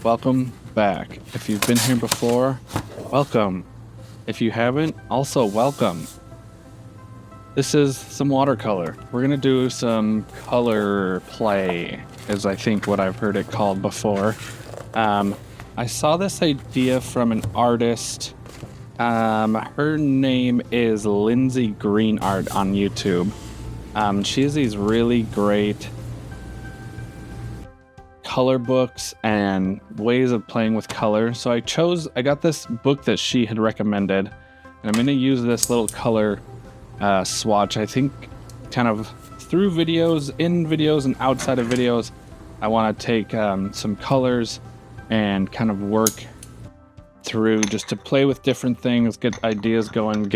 Welcome back. If you've been here before, welcome. If you haven't, also welcome. This is some watercolor. We're gonna do some color play, is I think what I've heard it called before. I saw this idea from an artist. Her name is Lynsay Green Art on YouTube. She has these really great color books and ways of playing with color. So I got this book that she had recommended, and I'm going to use this little color swatch. I think kind of through videos, in videos, and outside of videos, I want to take some colors and kind of work through just to play with different things, get ideas going,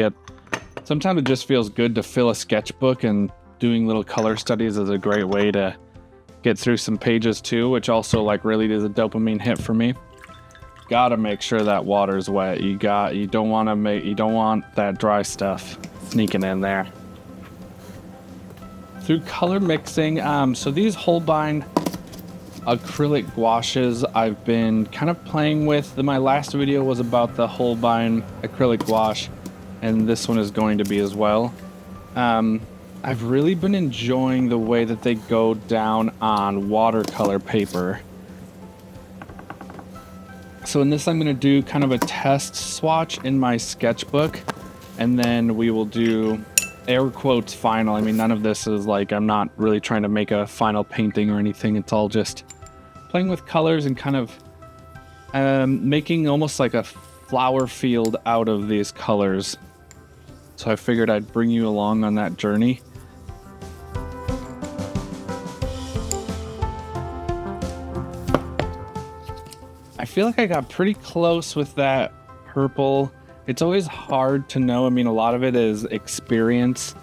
sometimes it just feels good to fill a sketchbook, and doing little color studies is a great way to get through some pages too, which also like really is a dopamine hit for me. Gotta make sure that water's wet. You don't want that dry stuff sneaking in there. Through color mixing, so these Holbein Acrylic Gouaches I've been kind of playing with. My last video was about the Holbein Acrylic Gouache, and this one is going to be as well. I've really been enjoying the way that they go down on watercolor paper. So in this I'm going to do kind of a test swatch in my sketchbook, and then we will do air quotes final. I mean, none of this is like, I'm not really trying to make a final painting or anything. It's all just playing with colors and kind of making almost like a flower field out of these colors. So I figured I'd bring you along on that journey. I feel like I got pretty close with that purple. It's always hard to know. I mean, a lot of it is experience,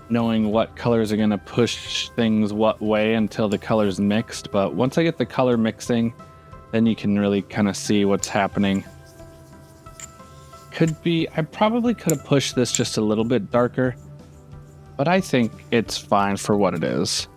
knowing what colors are going to push things what way until the color's mixed. But once I get the color mixing, then you can really kind of see what's happening. I probably could have pushed this just a little bit darker, but I think it's fine for what it is.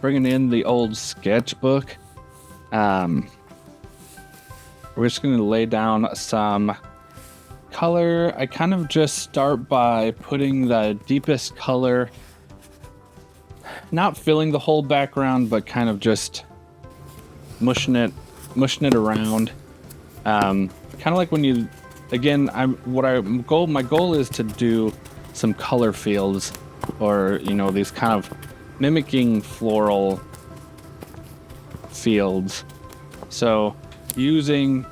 Bringing in the old sketchbook. We're just going to lay down some color. I kind of just start by putting the deepest color, not filling the whole background, but kind of just mushing it around. Kind of like when you, again, my goal is to do some color fields, or these kind of mimicking floral fields. So using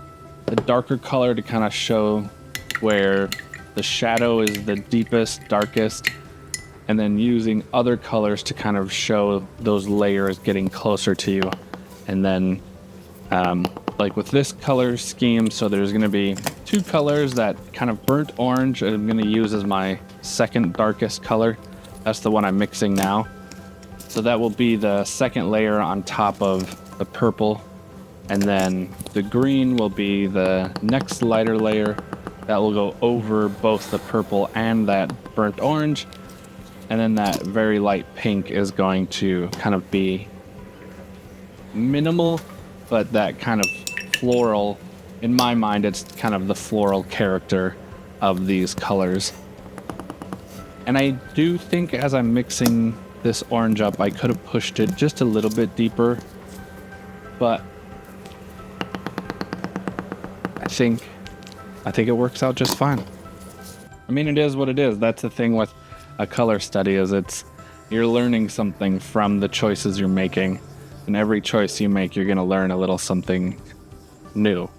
the darker color to kind of show where the shadow is the deepest, darkest, and then using other colors to kind of show those layers getting closer to you. And then like with this color scheme, so there's going to be two colors. That kind of burnt orange I'm going to use as my second darkest color. That's the one I'm mixing now. So that will be the second layer on top of the purple, and then the green will be the next lighter layer that will go over both the purple and that burnt orange, and then that very light pink is going to kind of be minimal, but that kind of floral, in my mind, it's kind of the floral character of these colors. And I do think as I'm mixing this orange up, I could have pushed it just a little bit deeper, but I think it works out just fine. I mean, it is what it is. That's the thing with a color study, is you're learning something from the choices you're making, and every choice you make, you're going to learn a little something new.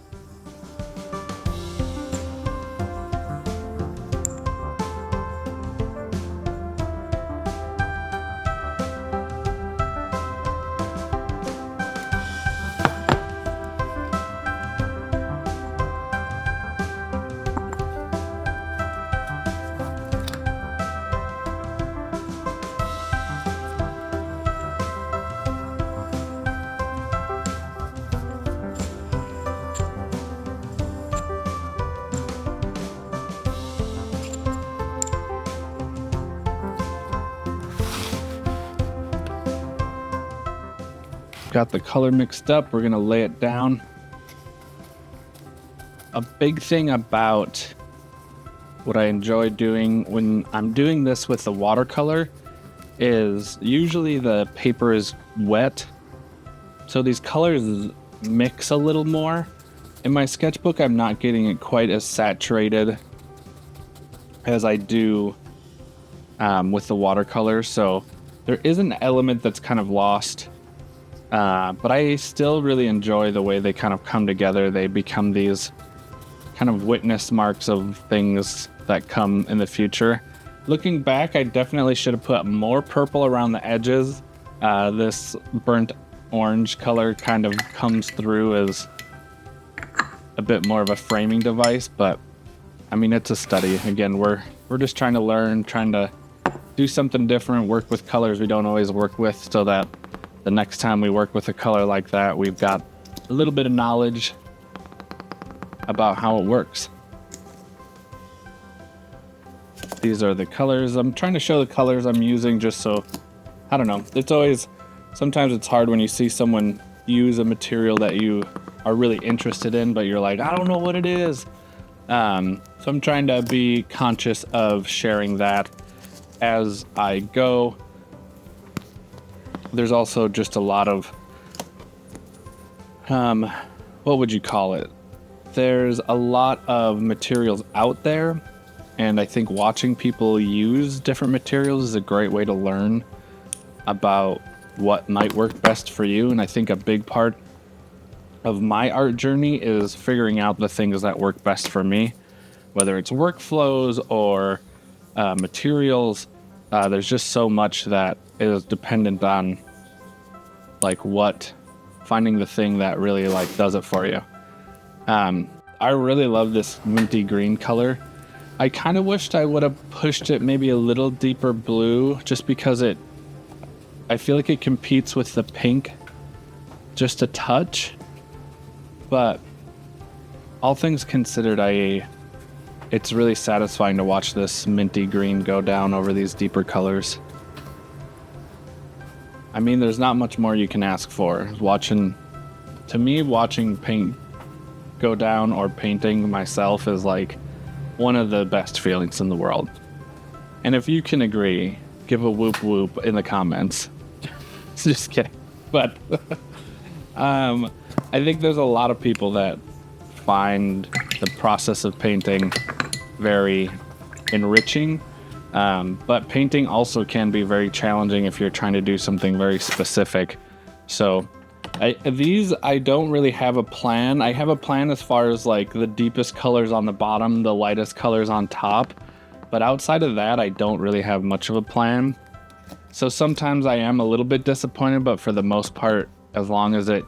got the color mixed up, we're gonna lay it down. A big thing about what I enjoy doing when I'm doing this with the watercolor is usually the paper is wet, so these colors mix a little more. In my sketchbook, I'm not getting it quite as saturated as I do with the watercolor, so there is an element that's kind of lost, but I still really enjoy the way they kind of come together. They become these kind of witness marks of things that come in the future. Looking back, I definitely should have put more purple around the edges. This burnt orange color kind of comes through as a bit more of a framing device, but I mean, it's a study. Again, we're just trying to learn, trying to do something different, work with colors we don't always work with, so that the next time we work with a color like that, we've got a little bit of knowledge about how it works. These are the colors. I'm trying to show the colors I'm using just so, I don't know. It's always, sometimes it's hard when you see someone use a material that you are really interested in, but you're like, I don't know what it is. So I'm trying to be conscious of sharing that as I go. There's also just a lot of, what would you call it? There's a lot of materials out there, and I think watching people use different materials is a great way to learn about what might work best for you. And I think a big part of my art journey is figuring out the things that work best for me, whether it's workflows or materials. There's just so much that is dependent on like finding the thing that really like does it for you. I really love this minty green color. I kind of wished I would have pushed it maybe a little deeper blue, just because I feel like it competes with the pink just a touch. But all things considered, it's really satisfying to watch this minty green go down over these deeper colors. I mean, there's not much more you can ask for. Watching paint go down or painting myself is like one of the best feelings in the world. And if you can agree, give a whoop whoop in the comments. Just kidding. But I think there's a lot of people that find the process of painting very enriching. But painting also can be very challenging if you're trying to do something very specific. So I don't really have a plan. I have a plan as far as like the deepest colors on the bottom, the lightest colors on top. But outside of that, I don't really have much of a plan. So sometimes I am a little bit disappointed, but for the most part, as long as it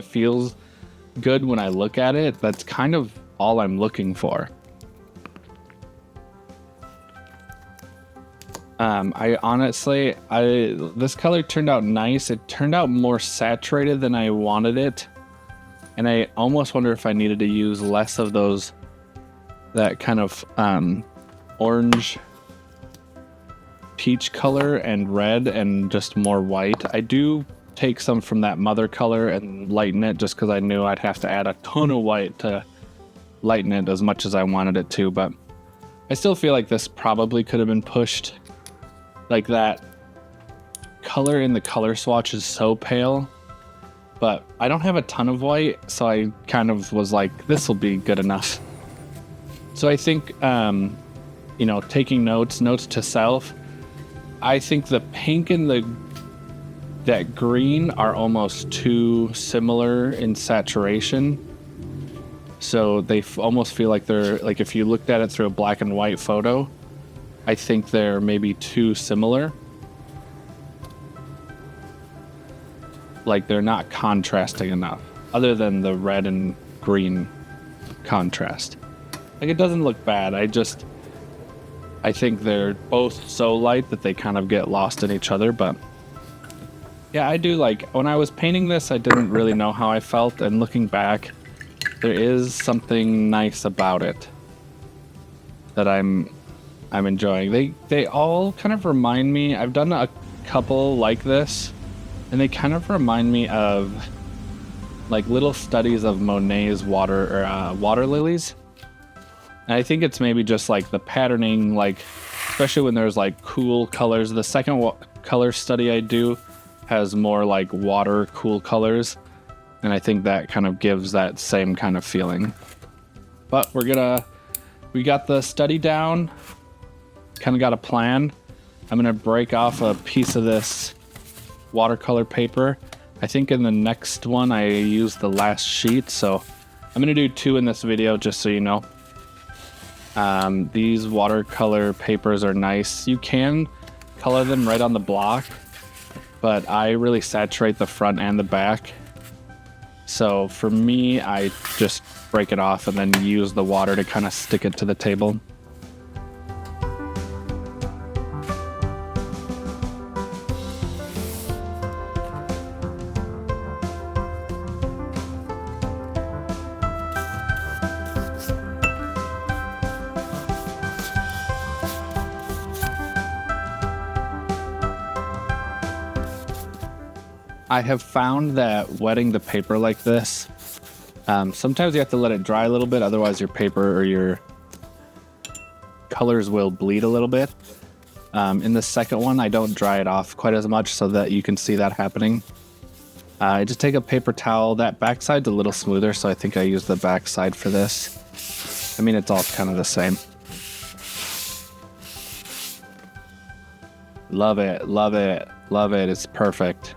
feels good when I look at it, that's kind of all I'm looking for. This color turned out nice. It turned out more saturated than I wanted it. And I almost wonder if I needed to use less of that kind of orange peach color and red and just more white. I do take some from that mother color and lighten it just because I knew I'd have to add a ton of white to lighten it as much as I wanted it to, but I still feel like this probably could have been pushed. Like that color in the color swatch is so pale, but I don't have a ton of white, so I kind of was like, this will be good enough. So I think, taking notes to self, I think the pink and that green are almost too similar in saturation. So they almost feel like they're, like if you looked at it through a black and white photo, I think they're maybe too similar. Like they're not contrasting enough, other than the red and green contrast. Like it doesn't look bad. I think they're both so light that they kind of get lost in each other. But yeah, I do like, when I was painting this, I didn't really know how I felt. And looking back, there is something nice about it that I'm enjoying. They all kind of remind me, I've done a couple like this And they kind of remind me of like little studies of Monet's water lilies. And I think it's maybe just like the patterning, like especially when there's like cool colors. The second color study I do has more like water cool colors, and I think that kind of gives that same kind of feeling. But we got the study down, kind of got a plan. I'm gonna break off a piece of this watercolor paper. I think in the next one I use the last sheet, so I'm gonna do 2 in this video, just so you know. These watercolor papers are nice. You can color them right on the block, but I really saturate the front and the back. So for me, I just break it off and then use the water to kind of stick it to the table. I have found that wetting the paper like this, sometimes you have to let it dry a little bit, otherwise your paper or your colors will bleed a little bit. In the second one, I don't dry it off quite as much so that you can see that happening. I just take a paper towel. That backside's a little smoother, so I think I use the backside for this. I mean, it's all kind of the same. Love it, love it, love it. It's perfect.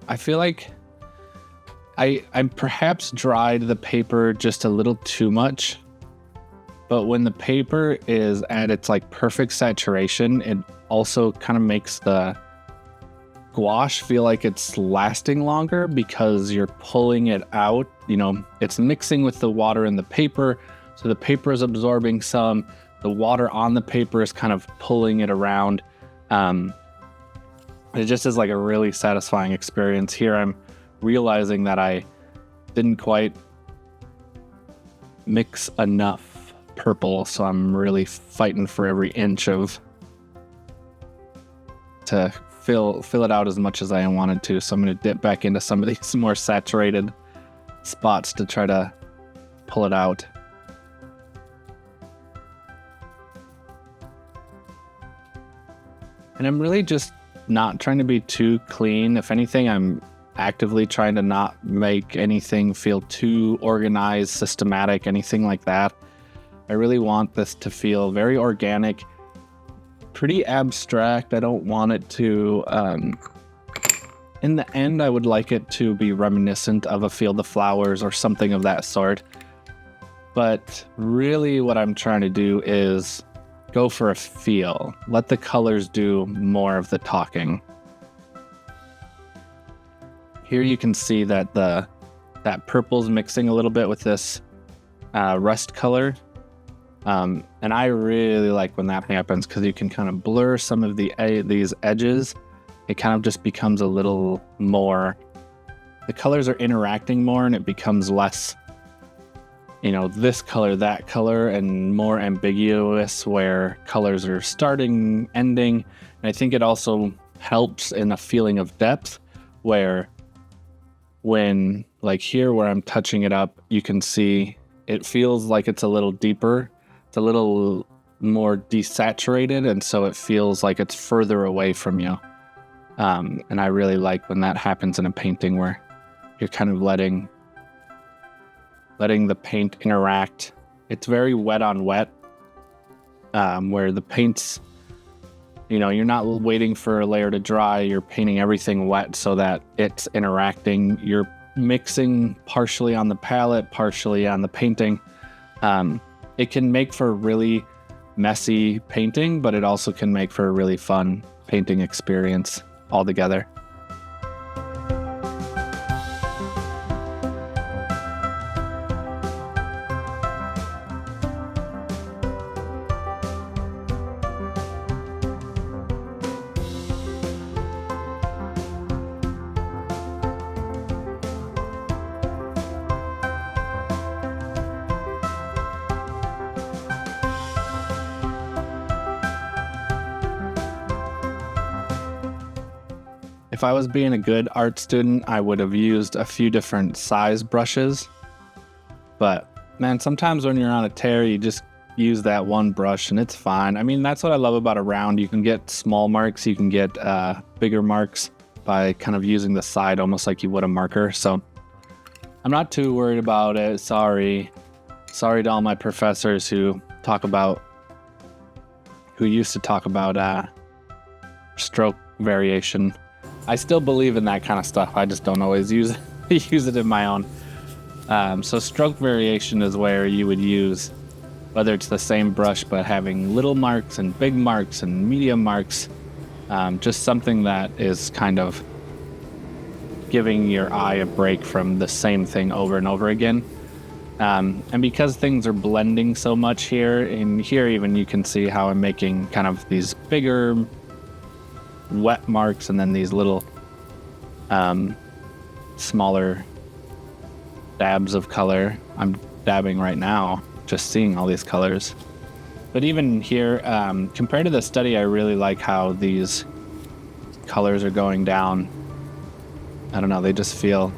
I feel like I perhaps dried the paper just a little too much, but when the paper is at its like perfect saturation, it also kind of makes the gouache feel like it's lasting longer because you're pulling it out. You know, it's mixing with the water in the paper, so the paper is absorbing some. The water on the paper is kind of pulling it around. It just is like a really satisfying experience. Here I'm realizing that I didn't quite mix enough purple, so I'm really fighting for every inch to fill it out as much as I wanted to. So I'm going to dip back into some of these more saturated spots to try to pull it out. And I'm really just not trying to be too clean. If anything, I'm actively trying to not make anything feel too organized, systematic, anything like that. I really want this to feel very organic, pretty abstract. I don't want it to, in the end, I would like it to be reminiscent of a field of flowers or something of that sort. But really what I'm trying to do is go for a feel. Let the colors do more of the talking. Here you can see that that purple's mixing a little bit with this rust color. And I really like when that happens because you can kind of blur some of these edges. It kind of just becomes a little more, the colors are interacting more and it becomes less, you know, this color, that color, and more ambiguous where colors are starting, ending. And I think it also helps in a feeling of depth where when, like here where I'm touching it up, you can see it feels like it's a little deeper. It's a little more desaturated, and so it feels like it's further away from you. And I really like when that happens in a painting where you're kind of letting the paint interact. It's very wet on wet, where the paint's, you know, you're not waiting for a layer to dry, you're painting everything wet so that it's interacting. You're mixing partially on the palette, partially on the painting. It can make for a really messy painting, but it also can make for a really fun painting experience altogether. If I was being a good art student, I would have used a few different size brushes. But man, sometimes when you're on a tear, you just use that one brush and it's fine. I mean, that's what I love about a round. You can get small marks, you can get bigger marks by kind of using the side almost like you would a marker. So I'm not too worried about it. Sorry to all my professors who used to talk about stroke variation. I still believe in that kind of stuff. I just don't always use it in my own. So stroke variation is where you would use, whether it's the same brush but having little marks and big marks and medium marks, just something that is kind of giving your eye a break from the same thing over and over again. And because things are blending so much here, and here even you can see how I'm making kind of these bigger wet marks and then these little smaller dabs of color. I'm dabbing right now, just seeing all these colors. But even here, compared to the study, I really like how these colors are going down. I don't know, they just feel...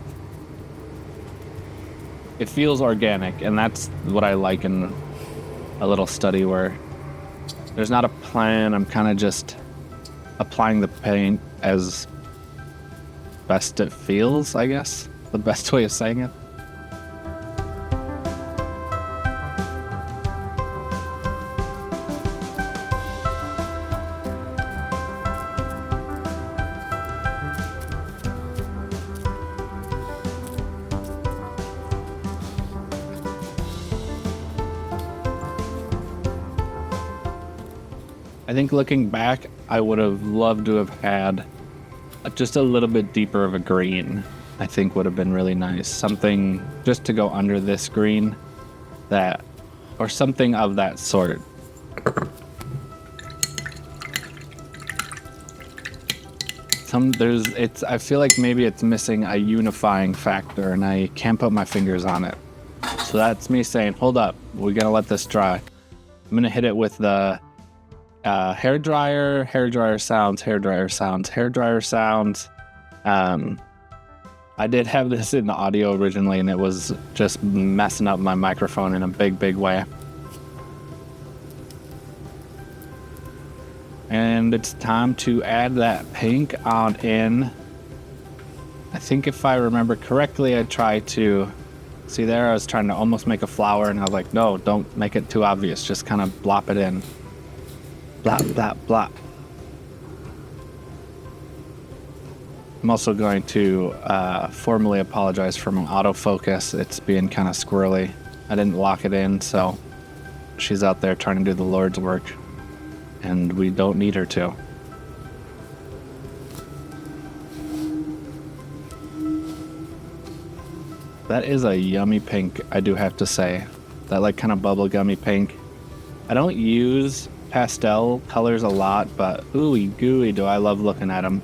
It feels organic, and that's what I like in a little study where there's not a plan. I'm kind of just applying the paint as best it feels, I guess. The best way of saying it. I think looking back, I would have loved to have had just a little bit deeper of a green. I think would have been really nice. Something just to go under this green, or something of that sort. I feel like maybe it's missing a unifying factor, and I can't put my fingers on it. So that's me saying, hold up, we're gonna let this dry. I'm gonna hit it with the hair dryer sounds. I did have this in the audio originally, and it was just messing up my microphone in a big way. And it's time to add that pink on in. I think if I remember correctly, I tried to... See there, I was trying to almost make a flower, and I was like, no, don't make it too obvious. Just kind of blop it in. Blop, blop, blop. I'm also going to formally apologize for my autofocus. It's being kind of squirrely. I didn't lock it in, so she's out there trying to do the Lord's work, and we don't need her to. That is a yummy pink, I do have to say. That like kind of bubblegummy pink. I don't use pastel colors a lot, but ooey gooey do I love looking at them.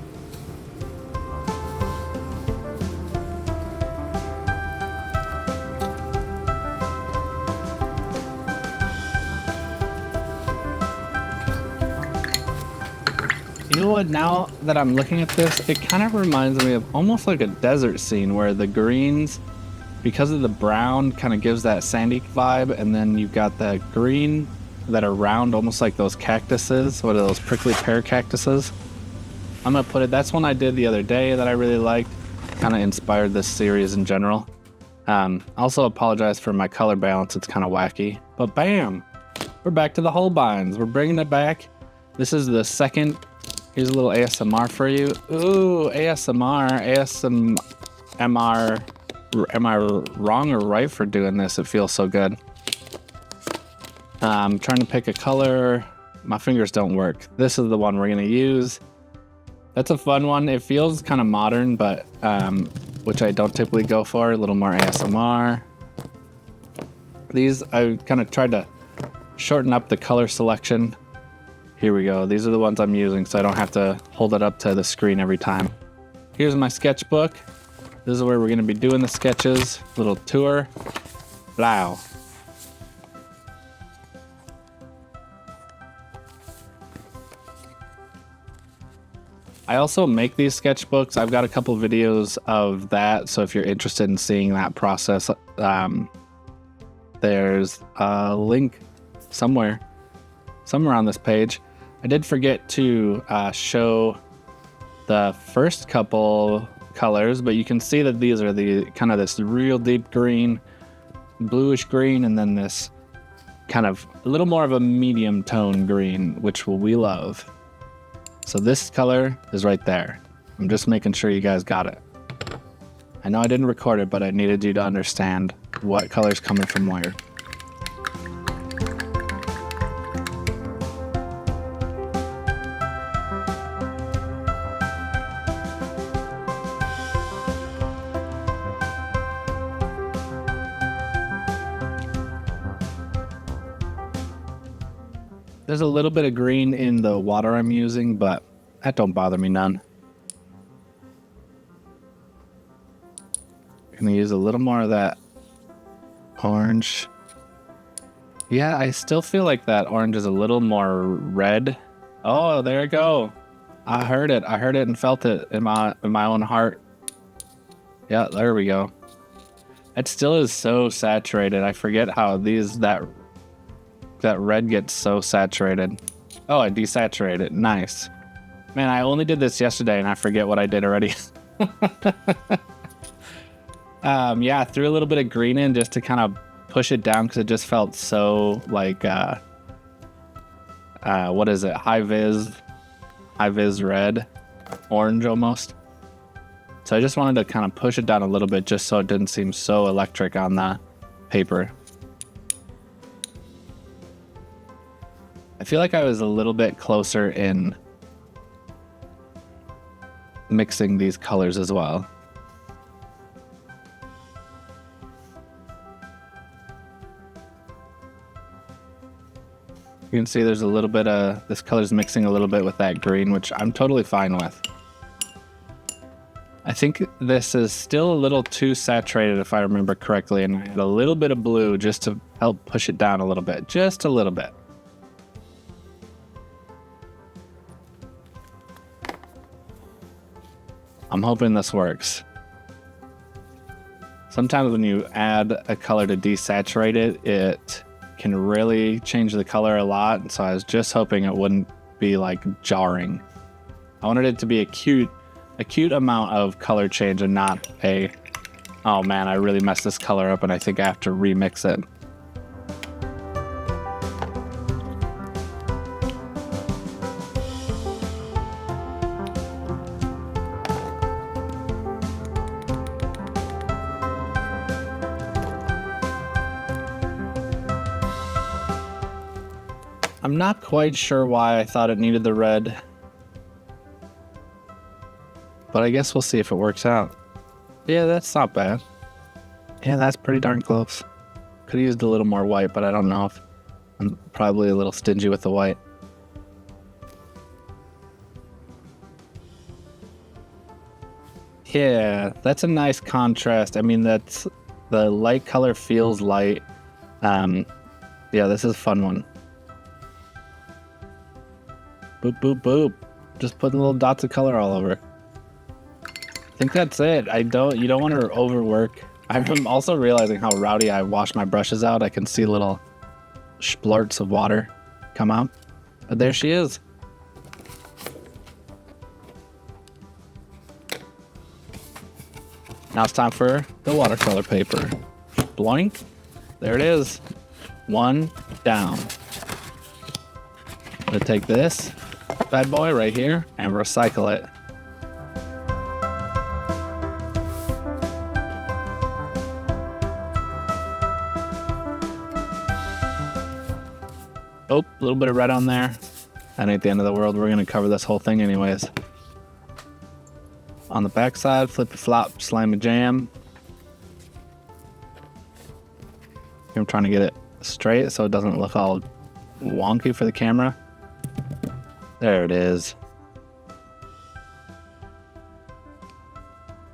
You know what, now that I'm looking at this, it kind of reminds me of almost like a desert scene where the greens, because of the brown, kind of gives that sandy vibe, and then you've got the green that are round, almost like those cactuses. What are those, prickly pear cactuses? I'm gonna put it, that's one I did the other day that I really liked. Kind of inspired this series in general. Also apologize for my color balance, it's kind of wacky. But bam! We're back to the Holbeins. We're bringing it back. This is the second. Here's a little ASMR for you. Ooh, ASMR. Am I wrong or right for doing this? It feels so good. I'm trying to pick a color. My fingers don't work. This is the one we're gonna use. That's a fun one. It feels kind of modern, but which I don't typically go for. A little more ASMR. These, I kind of tried to shorten up the color selection. Here we go. These are the ones I'm using, so I don't have to hold it up to the screen every time. Here's my sketchbook. This is where we're gonna be doing the sketches. Little tour. Wow. I also make these sketchbooks. I've got a couple videos of that, so if you're interested in seeing that process, there's a link somewhere on this page. I did forget to show the first couple colors, but you can see that these are the kind of this real deep green, bluish green, and then this kind of a little more of a medium tone green, which we love. So this color is right there. I'm just making sure you guys got it. I know I didn't record it, but I needed you to understand what color's coming from where. There's a little bit of green in the water I'm using, but that don't bother me none. I'm gonna use a little more of that orange. Yeah, I still feel like that orange is a little more red. Oh, there you go. I heard it and felt it in my own heart. Yeah, there we go. It still is so saturated. I forget how that red gets so saturated. Oh, I desaturated it. Nice. Man, I only did this yesterday and I forget what I did already. Yeah, I threw a little bit of green in just to kind of push it down because it just felt so like, what is it? High vis red, orange almost. So I just wanted to kind of push it down a little bit just so it didn't seem so electric on the paper. I feel like I was a little bit closer in mixing these colors as well. You can see there's a little bit of this color's mixing a little bit with that green, which I'm totally fine with. I think this is still a little too saturated if I remember correctly, and I had a little bit of blue just to help push it down a little bit, just a little bit. I'm hoping this works. Sometimes when you add a color to desaturate it, it can really change the color a lot. So I was just hoping it wouldn't be like jarring. I wanted it to be a cute amount of color change and not a, oh man, I really messed this color up and I think I have to remix it. I'm not quite sure why I thought it needed the red, but I guess we'll see if it works out. Yeah, that's not bad. Yeah, that's pretty darn close. Could have used a little more white, but I don't know if I'm probably a little stingy with the white. Yeah, that's a nice contrast. I mean, that's the light color feels light. Yeah, this is a fun one. Boop, boop, boop. Just putting little dots of color all over. I think that's it. You don't want to overwork. I'm also realizing how rowdy I wash my brushes out. I can see little splurts of water come out. But there she is. Now it's time for the watercolor paper. Bloink. There it is. One down. I'm gonna take this bad boy right here and recycle it. Oh, a little bit of red on there. That ain't the end of the world. We're gonna cover this whole thing anyways. On the back side, flip a flop, slam a jam. I'm trying to get it straight so it doesn't look all wonky for the camera. There it is.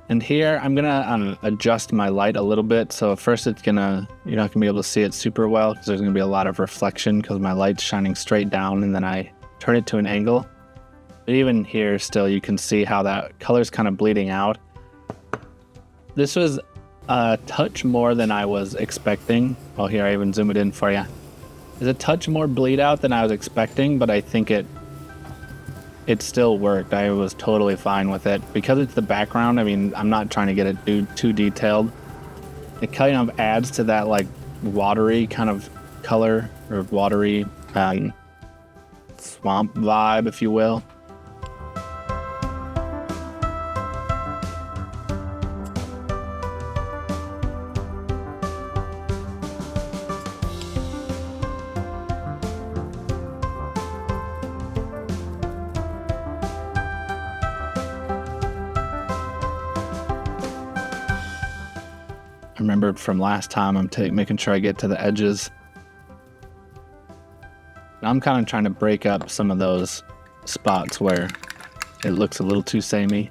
And here I'm gonna adjust my light a little bit. So first you're not gonna be able to see it super well because there's gonna be a lot of reflection because my light's shining straight down, and then I turn it to an angle. But even here still, you can see how that color's kind of bleeding out. This was a touch more than I was expecting. Oh, here, I even zoom it in for you. There's a touch more bleed out than I was expecting, but I think it still worked. I was totally fine with it. Because it's the background, I mean, I'm not trying to get it too detailed. It kind of adds to that like watery kind of color, or watery swamp vibe, if you will. I remembered from last time, I'm making sure I get to the edges. I'm kind of trying to break up some of those spots where it looks a little too samey.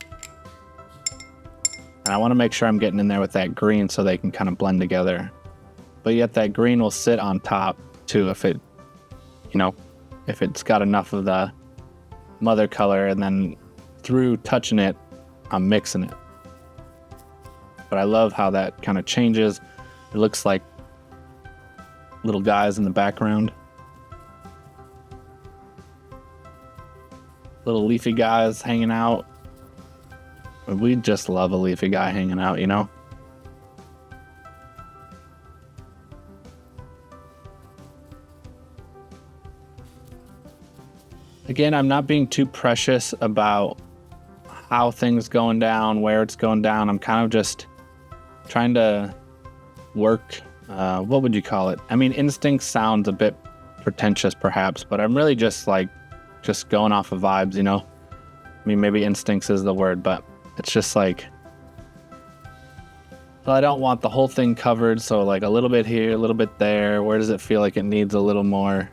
And I want to make sure I'm getting in there with that green so they can kind of blend together. But yet that green will sit on top too if it, if it's got enough of the mother color, and then through touching it, I'm mixing it. But I love how that kind of changes. It looks like little guys in the background. Little leafy guys hanging out. We just love a leafy guy hanging out, Again, I'm not being too precious about how things going down, where it's going down. I'm kind of just trying to work, what would you call it? I mean, instinct sounds a bit pretentious perhaps, but I'm really just going off of vibes, I mean, maybe instincts is the word, but it's just like, well, I don't want the whole thing covered, so like a little bit here, a little bit there. Where does it feel like it needs a little more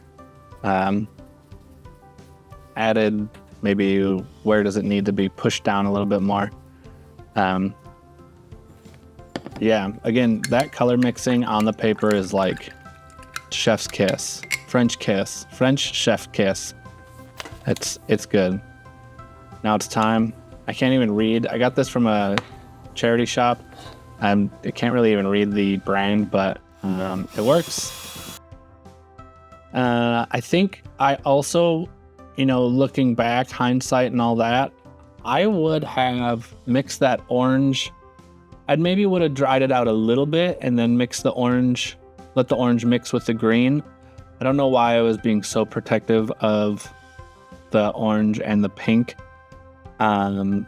added? Maybe where does it need to be pushed down a little bit more? Yeah, again, that color mixing on the paper is like chef's kiss, French chef kiss. It's good. Now it's time. I can't even read. I got this from a charity shop. I can't really even read the brand, but it works. I think I also, looking back, hindsight and all that, I would have mixed that orange. I'd maybe would have dried it out a little bit and then mix the orange, let the orange mix with the green. I don't know why I was being so protective of the orange and the pink. But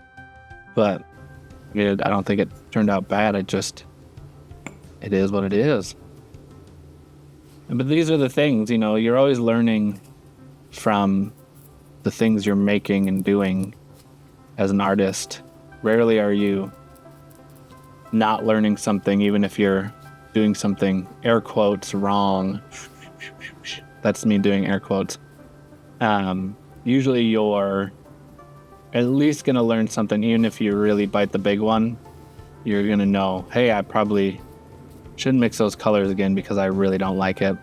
I don't think it turned out bad. It is what it is. But these are the things, you're always learning from the things you're making and doing as an artist. Rarely are you not learning something, even if you're doing something, air quotes, wrong. That's me doing air quotes. Usually you're at least going to learn something, even if you really bite the big one. You're going to know, hey, I probably shouldn't mix those colors again because I really don't like it.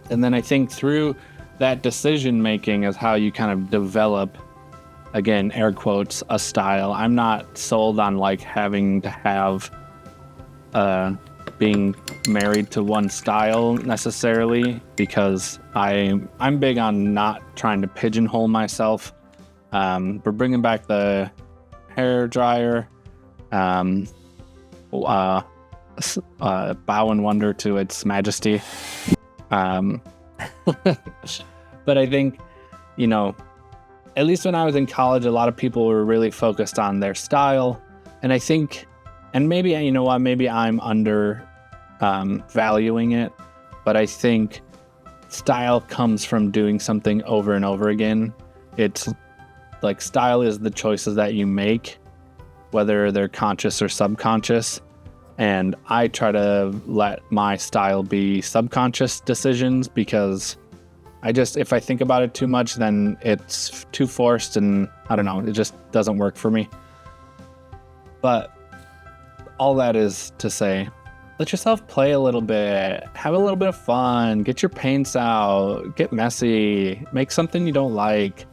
And then I think through that decision making is how you kind of develop, again, air quotes, a style. I'm not sold on like having to have being married to one style necessarily, because I'm big on not trying to pigeonhole myself. We're bringing back the hair dryer, bow and wonder to its majesty. But I think, at least when I was in college, a lot of people were really focused on their style. And I think, and maybe, maybe I'm under valuing it, but I think style comes from doing something over and over again. It's like style is the choices that you make, whether they're conscious or subconscious. And I try to let my style be subconscious decisions, because if I think about it too much, then it's too forced and I don't know, it just doesn't work for me. But all that is to say, let yourself play a little bit, have a little bit of fun, get your paints out, get messy, make something you don't like.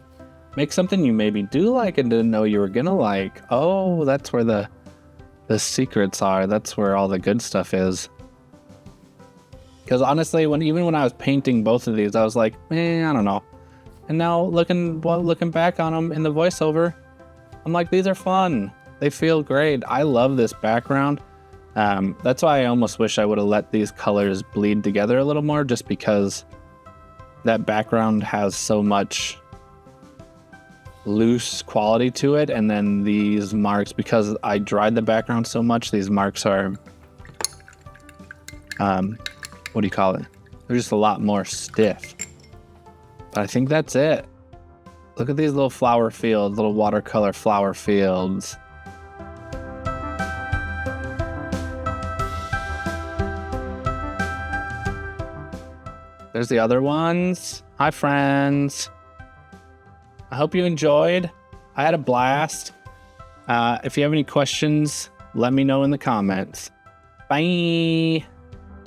Make something you maybe do like and didn't know you were gonna like. Oh, that's where the secrets are. That's where all the good stuff is. Because honestly, even when I was painting both of these, I was like, I don't know. And now looking back on them in the voiceover, I'm like, these are fun. They feel great. I love this background. That's why I almost wish I would have let these colors bleed together a little more, just because that background has so much loose quality to it. And then these marks, because I dried the background so much, these marks are, what do you call it? They're just a lot more stiff. But I think that's it. Look at these little flower fields, little watercolor flower fields. There's the other ones. Hi, friends. I hope you enjoyed. I had a blast. If you have any questions, let me know in the comments. Bye.